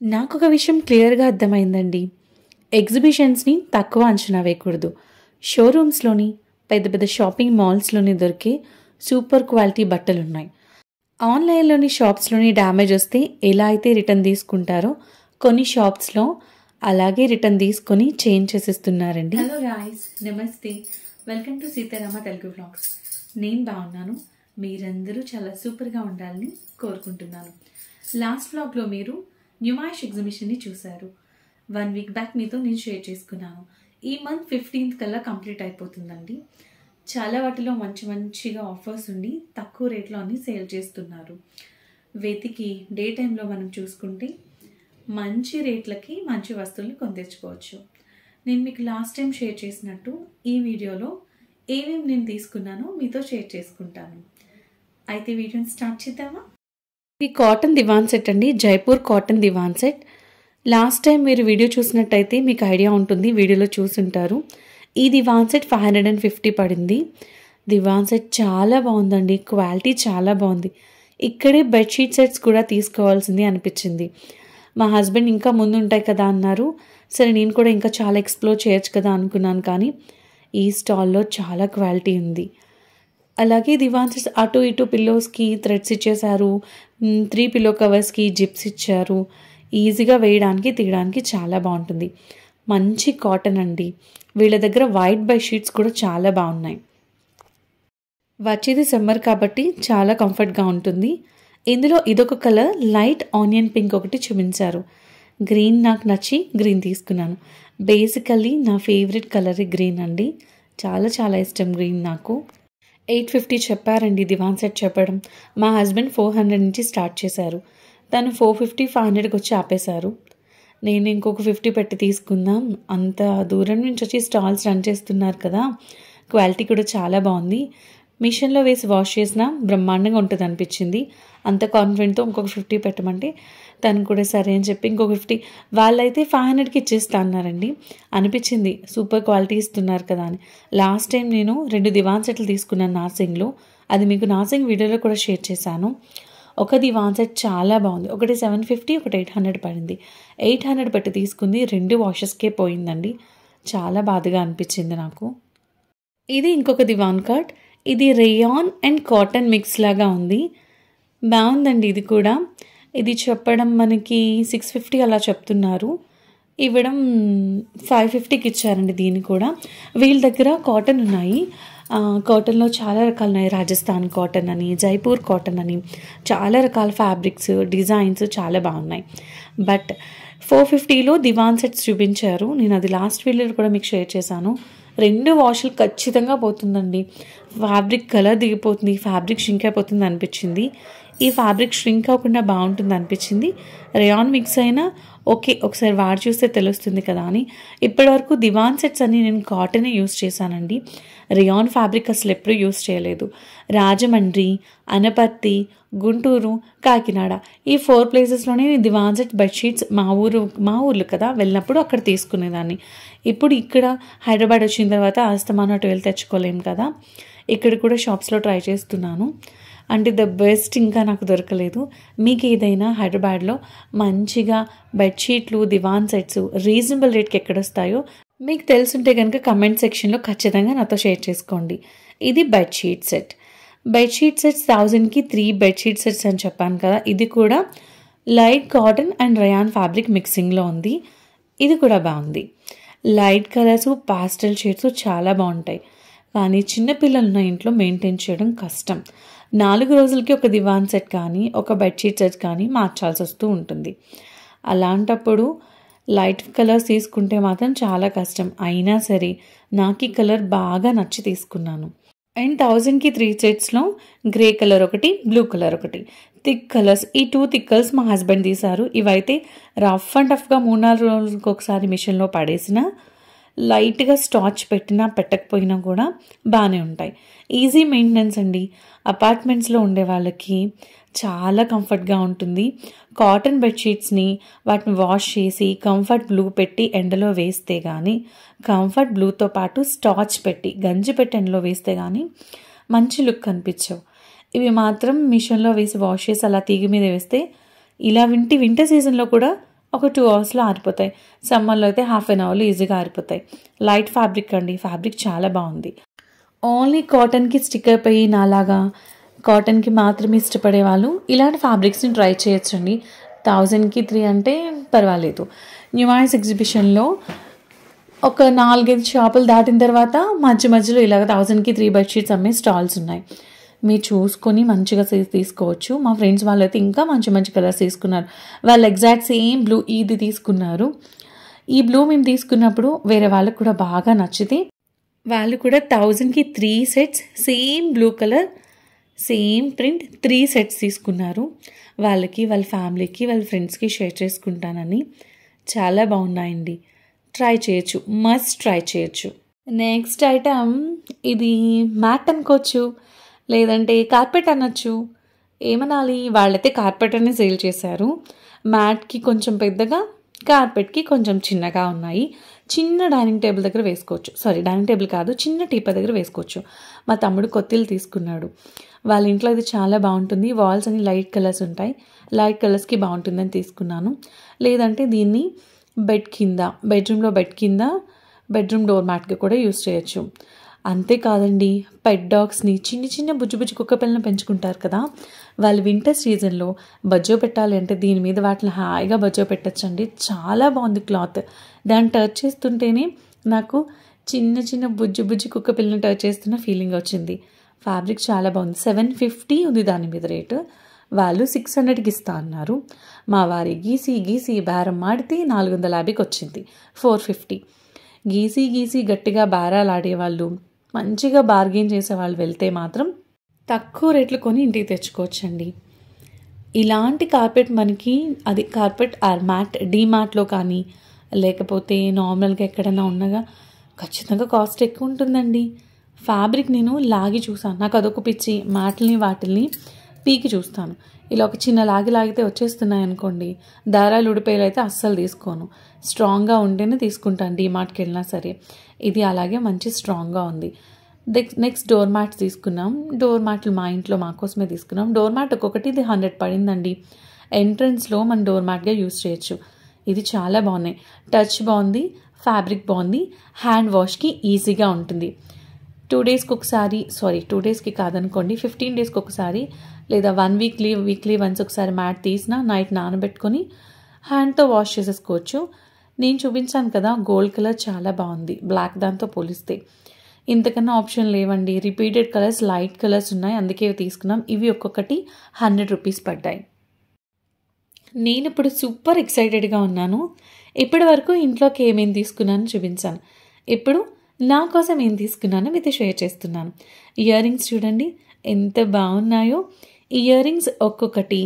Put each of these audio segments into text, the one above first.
నాకొక విషయం క్లియర్‌గా అర్థమైందండి. ఎగ్జిబిషన్స్‌ని తక్కువ అంచనా వేయకూడదు. షోరూమ్స్‌లోని, పెద్ద పెద్ద షాపింగ్ మాల్స్‌లోని దొరికే సూపర్ క్వాలిటీ బట్టలున్నాయి. ఆన్‌లైన్‌లోని షాప్స్‌లోని డ్యామేజ్ వస్తే ఎలా అయితే రిటర్న్ తీసుకుంటారో, కొన్ని షాప్స్‌లో అలాగే రిటర్న్ తీసుకొని చేంజ్ చేసేస్తున్నారండి. హలో గాయ్స్, నమస్తే. Welcome to Sitarama Telugu vlogs. నేను బాగున్నాను. మీరందరూ చాలా సూపర్‌గా ఉండాలని కోరుకుంటున్నాను. లాస్ట్ వ్లాగ్‌లో మీరు న్యూమాయిష్ ఎగ్జిబిషన్ని చూశారు. 1 వీక్ బ్యాక్ మీతో నేను షేర్ చేసుకున్నాను. ఈ మంత్ 15th కల్లా కంప్లీట్ అయిపోతుందండి. చాలా వాటిలో మంచిగా ఆఫర్స్ ఉండి తక్కువ రేట్లో అన్ని సేల్ చేస్తున్నారు. వెతికి డే టైంలో మనం చూసుకుంటే మంచి రేట్లకి మంచి వస్తువులు కొని తెచ్చుకోవచ్చు. నేను మీకు లాస్ట్ టైం షేర్ చేసినట్టు ఈ వీడియోలో ఏమేమి నేను తీసుకున్నానో మీతో షేర్ చేసుకుంటాను. అయితే వీడియోని స్టార్ట్ చేద్దామా? ఇది కాటన్ దివాన్ సెట్ అండి, జైపూర్ కాటన్ దివాన్ సెట్. లాస్ట్ టైం మీరు వీడియో చూసినట్టయితే మీకు ఐడియా ఉంటుంది, వీడియోలో చూసుంటారు. ఈ దివాన్ సెట్ 550 పడింది. దివాన్ సెట్ చాలా బాగుందండి, క్వాలిటీ చాలా బాగుంది. ఇక్కడే బెడ్షీట్ సెట్స్ కూడా తీసుకోవాల్సింది అనిపించింది. మా హస్బెండ్ ఇంకా ముందు ఉంటాయి కదా అన్నారు. సరే నేను కూడా ఇంకా చాలా ఎక్స్ప్లోర్ చేయొచ్చు కదా అనుకున్నాను, కానీ ఈ స్టాల్లో చాలా క్వాలిటీ ఉంది. అలాగే దివాన్ సెట్స్ అటు ఇటు పిల్లోస్కి థ్రెడ్స్ ఇచ్చేశారు. 3 పిల్లో కవర్స్కి జిప్స్ ఇచ్చారు. ఈజీగా వేయడానికి తీయడానికి చాలా బాగుంటుంది. మంచి కాటన్ అండి. వీళ్ళ దగ్గర వైట్ బెడ్షీట్స్ కూడా చాలా బాగున్నాయి. వచ్చేది సమ్మర్ కాబట్టి చాలా కంఫర్ట్గా ఉంటుంది. ఇందులో ఇదొక కలర్, లైట్ ఆనియన్ పింక్ ఒకటి చూపించారు. గ్రీన్ నాకు నచ్చి గ్రీన్ తీసుకున్నాను. బేసికల్లీ నా ఫేవరెట్ కలర్ గ్రీన్ అండి. చాలా ఇష్టం గ్రీన్ నాకు. 850 చెప్పారండి దివాన్ సెట్ చెప్పడం. మా హస్బెండ్ 400 నుంచి స్టార్ట్ చేశారు. తను 450, 500కి వచ్చి ఆపేశారు. నేను ఇంకొక 50 పెట్టి తీసుకుందాం, అంత దూరం నుంచి వచ్చి స్టాల్స్ రన్ చేస్తున్నారు కదా, క్వాలిటీ కూడా చాలా బాగుంది, మిషన్లో వేసి వాష్ చేసినా బ్రహ్మాండంగా ఉంటుంది అనిపించింది. అంత కాన్ఫిడెంట్తో ఇంకొక 50 పెట్టమంటే తను కూడా సరే అని చెప్పి ఇంకొక 50, వాళ్ళైతే 500కి ఇచ్చేస్తా అన్నారండి. అనిపించింది సూపర్ క్వాలిటీ ఇస్తున్నారు కదా అని. లాస్ట్ టైం నేను 2 దివాన్ సెట్లు తీసుకున్నాను నార్సింగ్లో. అది మీకు నార్సింగ్ వీడియోలో కూడా షేర్ చేశాను. ఒక దివాన్ సెట్ చాలా బాగుంది. ఒకటి 750, ఒకటి 800 పడింది. 800 పెట్టి తీసుకుంది, 2 వాషెస్కే పోయిందండి. చాలా బాధగా అనిపించింది నాకు. ఇది ఇంకొక దివాన్ కాట్. ఇది రేయాన్ అండ్ కాటన్ మిక్స్ లాగా ఉంది. బాగుందండి ఇది కూడా. ఇది చెప్పడం మనకి 650 అలా చెప్తున్నారు, ఇవ్వడం 550కి ఇచ్చారండి. దీన్ని కూడా వీళ్ళ దగ్గర కాటన్ ఉన్నాయి. కాటన్లో చాలా రకాలు ఉన్నాయి. రాజస్థాన్ కాటన్ అని, జైపూర్ కాటన్ అని, చాలా రకాల ఫ్యాబ్రిక్స్, డిజైన్స్ చాలా బాగున్నాయి. బట్ 450లో దివాన్ సెట్స్ చూపించారు. నేను అది లాస్ట్ వీడియోలో కూడా మీకు షేర్ చేశాను. 2 వాషులు ఖచ్చితంగా పోతుందండి. ఫ్యాబ్రిక్ కలర్ దిగిపోతుంది, ఫ్యాబ్రిక్ ష్రింక్ అయిపోతుంది అనిపించింది. ఈ ఫ్యాబ్రిక్ ష్రింక్ అవ్వకుండా బాగుంటుంది అనిపించింది. రేయాన్ మిక్స్ అయినా ఓకే, ఒకసారి వాడి చూస్తే తెలుస్తుంది కదా అని. ఇప్పటివరకు దివాన్ సెట్స్ అన్ని నేను కాటనే యూస్ చేశానండి. రేయాన్ ఫ్యాబ్రిక్ అసలు ఎప్పుడూ యూస్ చేయలేదు. రాజమండ్రి, అనపర్తి, గుంటూరు, కాకినాడ ఈ 4 ప్లేసెస్లోనే నేను దివాన్ సెట్ బెడ్షీట్స్ మా ఊర్లు కదా వెళ్ళినప్పుడు అక్కడ తీసుకునేదాన్ని. ఇప్పుడు ఇక్కడ హైదరాబాద్ వచ్చిన తర్వాత అస్తమానం అటు వెళ్ళి తెచ్చుకోలేము కదా, ఇక్కడ కూడా షాప్స్లో ట్రై చేస్తున్నాను. అంటే ద బెస్ట్ ఇంకా నాకు దొరకలేదు. మీకు ఏదైనా హైదరాబాద్లో మంచిగా బెడ్షీట్లు, దివాన్ సెట్స్ రీజనబుల్ రేట్కి ఎక్కడొస్తాయో మీకు తెలుసుంటే కనుక కమెంట్ సెక్షన్లో ఖచ్చితంగా నాతో షేర్ చేసుకోండి. ఇది బెడ్షీట్ సెట్. బెడ్షీట్ సెట్స్ 1000కి 3 బెడ్షీట్ సెట్స్ అని చెప్పాను కదా. ఇది కూడా light cotton and rayon fabric మిక్సింగ్లో ఉంది. ఇది కూడా బాగుంది. లైట్ కలర్స్, పాస్టల్ షేడ్స్ చాలా బాగుంటాయి. కానీ చిన్నపిల్లలు ఉన్న ఇంట్లో మెయింటైన్ చేయడం కష్టం. 4 రోజులకి ఒక దివాన్ సెట్ కానీ ఒక బెడ్షీట్ సెట్ కానీ మార్చాల్సి వస్తూ ఉంటుంది. అలాంటప్పుడు లైట్ కలర్స్ తీసుకుంటే మాత్రం చాలా కష్టం. అయినా సరే నాకు ఈ కలర్ బాగా నచ్చి తీసుకున్నాను. అండ్ 1000కి 3 సెట్స్లో గ్రే కలర్ ఒకటి, బ్లూ కలర్ ఒకటి, థిక్ కలర్స్. ఈ 2 థిక్ కలర్స్ మా హస్బెండ్ తీశారు. ఇవైతే రఫ్ అండ్ టఫ్గా 3-4 రోజులకి ఒకసారి మిషన్లో పడేసిన, లైట్గా స్టార్చ్ పెట్టినా పెట్టకపోయినా కూడా బాగానే ఉంటాయి. ఈజీ మెయింటెనెన్స్ అండి. అపార్ట్మెంట్స్లో ఉండే వాళ్ళకి చాలా కంఫర్ట్గా ఉంటుంది. కాటన్ బెడ్షీట్స్ని వాటిని వాష్ చేసి కంఫర్ట్ బ్లూ పెట్టి ఎండలో వేస్తే కానీ, కంఫర్ట్ బ్లూతో పాటు స్టార్చ్ పెట్టి గంజి పెట్టి ఎండలో వేస్తే కానీ మంచి లుక్ కనిపించవు. ఇవి మాత్రం మిషన్లో వేసి వాష్ చేసి అలా తీగ మీద వేస్తే ఇలా వింటర్ సీజన్లో కూడా ఒక 2 అవర్స్లో ఆరిపోతాయి. సమ్మర్లో అయితే హాఫ్ అన్ అవర్లో ఈజీగా ఆరిపోతాయి. లైట్ ఫ్యాబ్రిక్ అండి, ఫ్యాబ్రిక్ చాలా బాగుంది. ఓన్లీ కాటన్కి స్టిక్ అయిపోయి నాలాగా కాటన్కి మాత్రమే ఇష్టపడే వాళ్ళు ఇలాంటి ఫ్యాబ్రిక్స్ని ట్రై చేయొచ్చండి. 1000కి 3 అంటే పర్వాలేదు. న్యూమాయిస్ ఎగ్జిబిషన్లో ఒక 4-5 షాపులు దాటిన తర్వాత మధ్య మధ్యలో ఇలాగ 1000కి 3 బెడ్షీట్స్ అమ్మే స్టాల్స్ ఉన్నాయి. మీరు చూసుకొని మంచిగా తీసుకోవచ్చు. మా ఫ్రెండ్స్ వాళ్ళైతే ఇంకా మంచి మంచి కలర్స్ తీసుకున్నారు. వాళ్ళు ఎగ్జాక్ట్ సేమ్ బ్లూ ఇది తీసుకున్నారు. ఈ బ్లూ మేము తీసుకున్నప్పుడు వేరే వాళ్ళకు కూడా బాగా నచ్చితే వాళ్ళు కూడా 1000కి 3 sets same blue colour same print 3 sets తీసుకున్నారు. వాళ్ళకి, వాళ్ళ ఫ్యామిలీకి, వాళ్ళ ఫ్రెండ్స్కి షేర్ చేసుకుంటానని. చాలా బాగున్నాయండి, ట్రై చేయొచ్చు, మస్ట్ ట్రై చేయొచ్చు. నెక్స్ట్ ఐటమ్ ఇది మ్యాట్ అనుకోవచ్చు, లేదంటే కార్పెట్ అనొచ్చు, ఏమనాలి. వాళ్ళైతే కార్పెట్ అనే సేల్ చేశారు. మ్యాట్కి కొంచెం పెద్దగా, కార్పెట్కి కొంచెం చిన్నగా ఉన్నాయి. చిన్న డైనింగ్ టేబుల్ దగ్గర వేసుకోవచ్చు. డైనింగ్ టేబుల్ కాదు, చిన్న టీపా దగ్గర వేసుకోవచ్చు. మా తమ్ముడు కొత్తిలు తీసుకున్నాడు. వాళ్ళ ఇంట్లో ఇది చాలా బాగుంటుంది. వాల్స్ అని లైట్ కలర్స్ ఉంటాయి, లైట్ కలర్స్కి బాగుంటుందని తీసుకున్నాను. లేదంటే దీన్ని బెడ్ కింద, బెడ్రూమ్లో బెడ్ కింద, బెడ్రూమ్ డోర్ మ్యాట్గా కూడా యూస్ చేయొచ్చు. అంతేకాదండి, పెట్ డాగ్స్ని, చిన్న చిన్న బుజ్జి బుజ్జి కుక్క పిల్లలను పెంచుకుంటారు కదా, వాళ్ళు వింటర్ సీజన్లో బజ్జో పెట్టాలి అంటే దీని మీద వాటిని హాయిగా బజ్జో పెట్టచ్చండి. చాలా బాగుంది క్లాత్. దాన్ని టచ్ చేస్తుంటేనే నాకు చిన్న చిన్న బుజ్జి బుజ్జి కుక్క పిల్లని టచ్ చేస్తున్న ఫీలింగ్ వచ్చింది. ఫ్యాబ్రిక్ చాలా బాగుంది. 750 ఉంది దాని మీద రేటు. వాళ్ళు 600కి ఇస్తా అన్నారు. మా వారి గీసి బేరం ఆడితే 450కి వచ్చింది. 450. గీసి గట్టిగా బేరాలు ఆడేవాళ్ళు, మంచిగా బార్గెయిన్ చేసేవాళ్ళు వెళ్తే మాత్రం తక్కువ రేట్లు కొని ఇంటికి తెచ్చుకోవచ్చండి. ఇలాంటి కార్పెట్ మనకి, అది కార్పెట్ ఆర్ మ్యాట్ డీమార్ట్లో కానీ లేకపోతే నార్మల్గా ఎక్కడైనా ఉన్నగా ఖచ్చితంగా కాస్ట్ ఎక్కువ ఉంటుందండి. ఫ్యాబ్రిక్ నేను లాగి చూసాను, నాకు అదొక పిచ్చి. మ్యాట్లని వాటిల్ని పీకి చూస్తాను. ఇలా ఒక చిన్న లాగితే వచ్చేస్తున్నాయి అనుకోండి, దారాలు ఉడిపోయేలు అయితే అస్సలు తీసుకోను. స్ట్రాంగ్గా ఉంటేనే తీసుకుంటాను డీమార్ట్కి వెళ్ళినా సరే. ఇది అలాగే మంచి స్ట్రాంగ్గా ఉంది. నెక్స్ట్ డోర్ మ్యాట్స్ తీసుకున్నాం. డోర్ మ్యాట్లు మా ఇంట్లో మా కోసమే తీసుకున్నాం. డోర్ మ్యాట్ ఒక్కొక్కటి ఇది 100 పడిందండి. ఎంట్రన్స్లో మనం డోర్ మ్యాట్గా యూస్ చేయొచ్చు. ఇది చాలా బాగున్నాయి. టచ్ బాగుంది, ఫ్యాబ్రిక్ బాగుంది, హ్యాండ్ వాష్కి ఈజీగా ఉంటుంది. 2 డేస్కి ఒకసారి, 2 డేస్కి కాదనుకోండి, 15 డేస్కి ఒకసారి లేదా 1 వీక్లీ వన్స్ ఒకసారి మ్యాట్ తీసిన నైట్ నానబెట్టుకొని హ్యాండ్తో వాష్ చేసేసుకోవచ్చు. నేను చూపించాను కదా, గోల్డ్ కలర్ చాలా బాగుంది బ్లాక్ దాంతో పోలిస్తే. ఇంతకన్నా ఆప్షన్ లేవండి. రిపీటెడ్ కలర్స్, లైట్ కలర్స్ ఉన్నాయి, అందుకే తీసుకున్నాం. ఇవి ఒక్కొక్కటి 100 రూపీస్ పడ్డాయి. నేను ఇప్పుడు సూపర్ ఎక్సైటెడ్గా ఉన్నాను. ఇప్పటి వరకు ఇంట్లోకి ఏమేమి తీసుకున్నానో చూపించాను. ఇప్పుడు నా కోసం ఏం తీసుకున్నానో మీతో షేర్ చేస్తున్నాను. ఇయర్ రింగ్స్ చూడండి ఎంత బాగున్నాయో. ఇయర్ రింగ్స్ ఒక్కొక్కటి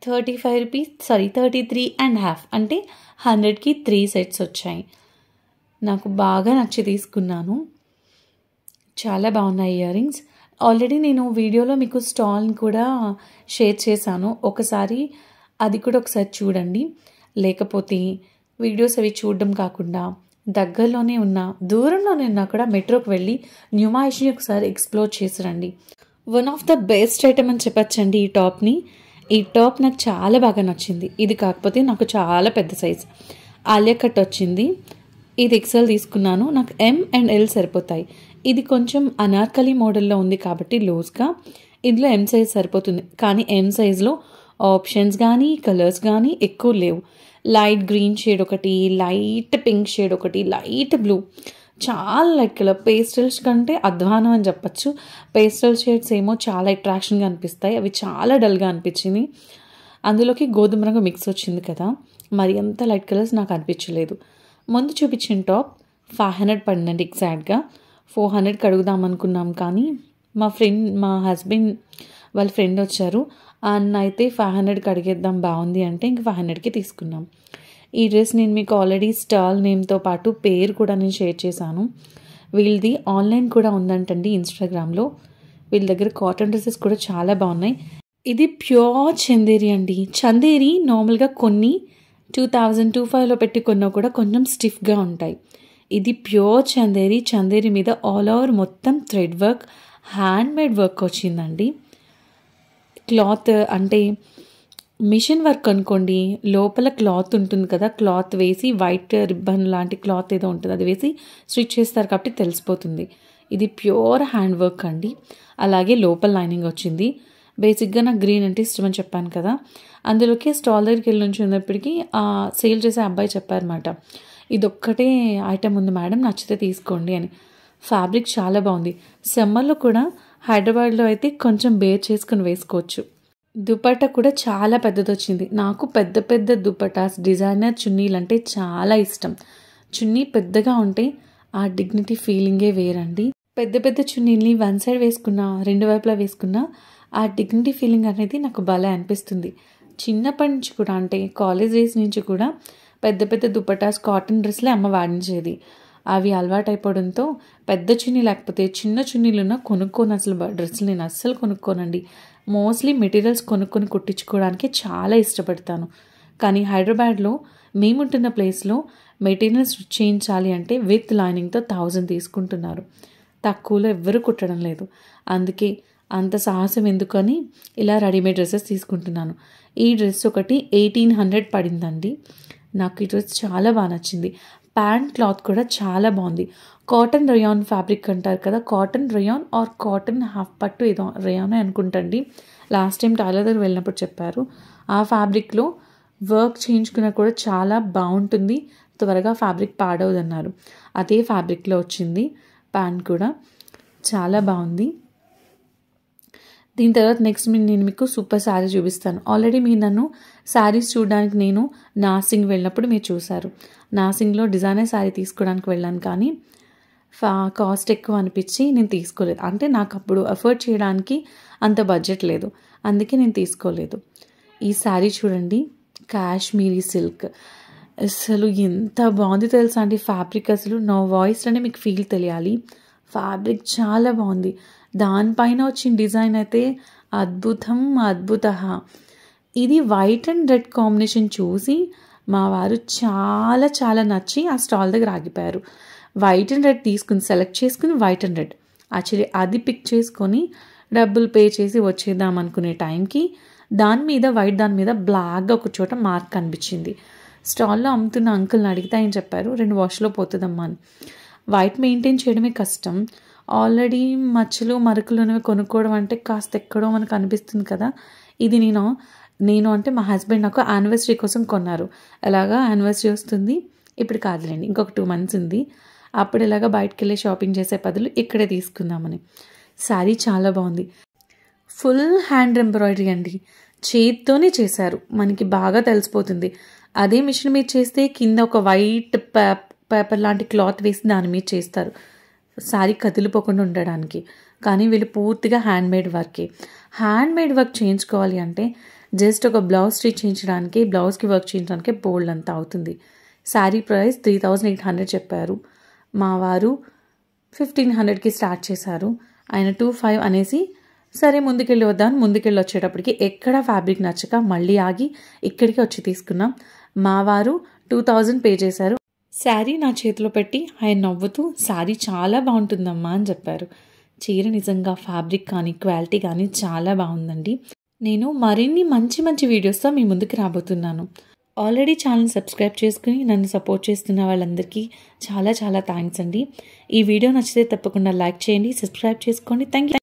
35 రూపీస్, 33.5 అంటే 100కి 3 సెట్స్ వచ్చాయి. నాకు బాగా నచ్చి తీసుకున్నాను. చాలా బాగున్నాయి ఇయర్ రింగ్స్. ఆల్రెడీ నేను వీడియోలో మీకు స్టాల్ని కూడా షేర్ చేశాను, ఒకసారి అది కూడా ఒకసారి చూడండి. లేకపోతే వీడియోస్ అవి చూడడం కాకుండా దగ్గరలోనే ఉన్నా, దూరంలోనే ఉన్నా కూడా మెట్రోకి వెళ్ళి న్యూమాయిష్ని ఒకసారి ఎక్స్ప్లోర్ చేసి రండి. One of the best item అని చెప్పచ్చండి ఈ టాప్ని. ఈ టాప్ నాకు చాలా బాగా నచ్చింది. ఇది కాకపోతే నాకు చాలా పెద్ద సైజ్ ఆలియా కట్ వచ్చింది. ఇది ఎక్సెల్ తీసుకున్నాను. నాకు M and L సరిపోతాయి. ఇది కొంచెం అనార్కలి మోడల్లో ఉంది కాబట్టి లూజ్గా, ఇందులో M సైజ్ సరిపోతుంది. కానీ M సైజ్లో ఆప్షన్స్ కానీ కలర్స్ కానీ ఎక్కువ లేవు. లైట్ గ్రీన్ షేడ్ ఒకటి, లైట్ పింక్ షేడ్ ఒకటి, లైట్ బ్లూ, చాలా లైట్ కలర్. పేస్టల్స్ కంటే అధ్వానం అని చెప్పచ్చు. పేస్టల్ షేడ్స్ ఏమో చాలా అట్రాక్షన్గా అనిపిస్తాయి, అవి చాలా డల్గా అనిపించింది. అందులోకి గోధుమ రంగు మిక్స్ వచ్చింది కదా, మరి అంత లైట్ కలర్స్ నాకు అనిపించలేదు. ముందు చూపించిన టాప్ 500 పడిందండి ఎగ్జాక్ట్గా. 400కి అడుగుదాం అనుకున్నాం, కానీ మా హస్బెండ్ వాళ్ళ ఫ్రెండ్ వచ్చారు. అన్న అయితే 500కి అడిగేద్దాం బాగుంది అంటే ఇంక 500కి తీసుకున్నాం. ఈ డ్రెస్ నేను మీకు ఆల్రెడీ స్టాల్ నేమ్తో పాటు పేరు కూడా నేను షేర్ చేశాను. వీళ్ళది ఆన్లైన్ కూడా ఉందంటండి ఇన్స్టాగ్రామ్లో. వీళ్ళ దగ్గర కాటన్ డ్రెస్సెస్ కూడా చాలా బాగున్నాయి. ఇది ప్యూర్ చందేరి అండి. చందేరి నార్మల్గా కొన్ని 2000-2500లో పెట్టి కొన్నా కూడా కొంచెం స్టిఫ్గా ఉంటాయి. ఇది ప్యూర్ చందేరి. చందేరి మీద ఆల్ ఓవర్ మొత్తం thread work, hand made work వచ్చిందండి. క్లాత్ అంటే మిషన్ వర్క్ అనుకోండి, లోపల క్లాత్ ఉంటుంది కదా, క్లాత్ వేసి వైట్ రిబ్బన్ లాంటి క్లాత్ ఏదో ఉంటుంది, అది వేసి స్టిచ్ చేస్తారు కాబట్టి తెలిసిపోతుంది. ఇది ప్యూర్ హ్యాండ్ వర్క్ అండి. అలాగే లోపల లైనింగ్ వచ్చింది. బేసిక్గా నాకు గ్రీన్ అంటే ఇష్టం అని చెప్పాను కదా, అందులోకి స్టాల్ దగ్గరికి వెళ్ళి నుంచి ఉన్నప్పటికీ సేల్ చేసే అబ్బాయి చెప్పారన్నమాట, ఇదొక్కటే ఐటెం ఉంది మేడం, నచ్చితే తీసుకోండి అని. ఫ్యాబ్రిక్ చాలా బాగుంది. సమ్మర్లో కూడా హైదరాబాద్లో అయితే కొంచెం బేర్ చేసుకుని వేసుకోవచ్చు. దుపట్టా కూడా చాలా పెద్దది వచ్చింది. నాకు పెద్ద పెద్ద దుపట్టాస్, డిజైనర్ చున్నీలు అంటే చాలా ఇష్టం. చున్నీ పెద్దగా ఉంటే ఆ డిగ్నిటీ ఫీలింగే వేరండి. పెద్ద పెద్ద చున్నీల్ని వన్ సైడ్ వేసుకున్నా, రెండు వైపులా వేసుకున్నా ఆ డిగ్నిటీ ఫీలింగ్ అనేది నాకు భలే అనిపిస్తుంది. చిన్నప్పటి నుంచి కూడా, అంటే కాలేజ్ డేస్ నుంచి కూడా పెద్ద పెద్ద దుపట్టాస్, కాటన్ డ్రెస్లే అమ్మ వాడించేది. అవి అలవాటు అయిపోవడంతో పెద్ద చున్నీ లేకపోతే చిన్న చున్నీలున్నా కొనుక్కోను. అసలు డ్రెస్సులు నేను అస్సలు కొనుక్కోనండి. మోస్ట్లీ మెటీరియల్స్ కొనుక్కొని కుట్టించుకోవడానికి చాలా ఇష్టపడతాను. కానీ హైదరాబాద్లో మేముంటున్న ప్లేస్లో మెటీరియల్స్ చేయించాలి అంటే విత్ లైనింగ్తో 1000 తీసుకుంటున్నారు. తక్కువలో ఎవ్వరూ కుట్టడం లేదు. అందుకే అంత సాహసం ఎందుకని ఇలా రెడీమేడ్ డ్రెస్సెస్ తీసుకుంటున్నాను. ఈ డ్రెస్ ఒకటి 1800 పడిందండి. నాకు ఈ డ్రెస్ చాలా బాగా నచ్చింది. ప్యాంట్ క్లాత్ కూడా చాలా బాగుంది. కాటన్ రయాన్ ఫ్యాబ్రిక్ అంటారు కదా, cotton rayon or cotton half పట్టు ఏదో రయానే అనుకుంటండి. లాస్ట్ టైం టైలర్ దగ్గర వెళ్ళినప్పుడు చెప్పారు. ఆ ఫ్యాబ్రిక్లో వర్క్ చేయించుకున్నా కూడా చాలా బాగుంటుంది, త్వరగా ఫ్యాబ్రిక్ పాడవదన్నారు. అదే ఫ్యాబ్రిక్లో వచ్చింది. ప్యాంట్ కూడా చాలా బాగుంది. దీని తర్వాత నెక్స్ట్ నేను మీకు సూపర్ శారీ చూపిస్తాను. ఆల్రెడీ మీరు నన్ను శారీస్ చూడడానికి నేను నాసింగ్ వెళ్ళినప్పుడు మీరు చూసారు. నాసింగ్లో డిజైనర్ శారీ తీసుకోవడానికి వెళ్ళాను, కానీ కాస్ట్ ఎక్కువ అనిపించి నేను తీసుకోలేదు. అంటే నాకు అప్పుడు అఫోర్డ్ చేయడానికి అంత బడ్జెట్ లేదు, అందుకే నేను తీసుకోలేదు. ఈ శారీ చూడండి, కాశ్మీరీ సిల్క్. అసలు ఎంత బాగుంది తెలుసా అండి ఫ్యాబ్రిక్. అసలు నా వాయిస్లోనే మీకు ఫీల్ తెలియాలి. ఫ్యాబ్రిక్ చాలా బాగుంది. దానిపైన వచ్చిన డిజైన్ అయితే అద్భుతం అద్భుత. ఇది వైట్ అండ్ రెడ్ కాంబినేషన్ చూసి మా వారు చాలా చాలా నచ్చి ఆ స్టాల్ దగ్గర ఆగిపోయారు. వైట్ అండ్ రెడ్ సెలెక్ట్ చేసుకుని వైట్ అండ్ రెడ్ యాక్చువల్లీ అది పిక్ చేసుకొని డబ్బులు పే చేసి వచ్చేద్దాం అనుకునే టైంకి దాని మీద వైట్, దాని మీద బ్లాక్గా ఒక చోట మార్క్ కనిపించింది. స్టాల్లో అమ్ముతున్న అంకుల్ని అడిగితే ఆయన చెప్పారు 2 వాష్లో పోతుందమ్మా అని. వైట్ మెయింటైన్ చేయడమే కష్టం, ఆల్రెడీ మచ్చలు మరకలు అనేవి కొనుక్కోవడం అంటే కాస్త ఎక్కడో మనకు అనిపిస్తుంది కదా. ఇది నేను అంటే మా హస్బెండ్ నాకు యానివర్సరీ కోసం కొన్నారు. ఎలాగా యానివర్సరీ వస్తుంది, ఇప్పుడు కాదులేండి ఇంకొక 2 months ఉంది, అప్పుడు ఇలాగా బయటకు వెళ్ళి షాపింగ్ చేసే బదులు ఇక్కడే తీసుకుందామని. శారీ చాలా బాగుంది. ఫుల్ హ్యాండ్ ఎంబ్రాయిడరీ అండి, చేత్తోనే చేశారు, మనకి బాగా తెలిసిపోతుంది. అదే మిషన్ మీద చేస్తే కింద ఒక వైట్ పేపర్ లాంటి క్లాత్ వేసి దాని మీద చేస్తారు శారీ కదిలిపోకుండా ఉండడానికి. కానీ వీళ్ళు పూర్తిగా హ్యాండ్మేడ్ వర్కే. హ్యాండ్మేడ్ వర్క్ చేయించుకోవాలి అంటే జస్ట్ ఒక బ్లౌజ్ స్టిచ్ చేయించడానికి, బ్లౌజ్కి వర్క్ చేయించడానికి బోల్డ్ అంతా అవుతుంది. శారీ ప్రైస్ 3800 చెప్పారు. మా వారు 1500కి స్టార్ట్ చేశారు. ఆయన 25 అనేసి సరే ముందుకెళ్ళి వద్దామని ముందుకెళ్ళి వచ్చేటప్పటికి ఎక్కడ ఫ్యాబ్రిక్ నచ్చక మళ్ళీ ఆగి ఇక్కడికి వచ్చి తీసుకున్నాం. మా వారు 2000 పే చేశారు. శారీ నా చేతిలో పెట్టి ఆయన నవ్వుతూ శారీ చాలా బాగుంటుందమ్మా అని చెప్పారు. చీర నిజంగా ఫ్యాబ్రిక్ కానీ క్వాలిటీ కానీ చాలా బాగుందండి. నేను మరిన్ని మంచి మంచి వీడియోస్తో మీ ముందుకు రాబోతున్నాను. ఆల్రెడీ ఛానల్ సబ్స్క్రైబ్ చేసుకుని నన్ను సపోర్ట్ చేస్తున్న వాళ్ళందరికీ చాలా చాలా థ్యాంక్స్ అండి. ఈ వీడియో నచ్చితే తప్పకుండా లైక్ చేయండి, సబ్స్క్రైబ్ చేసుకోండి. Thank you.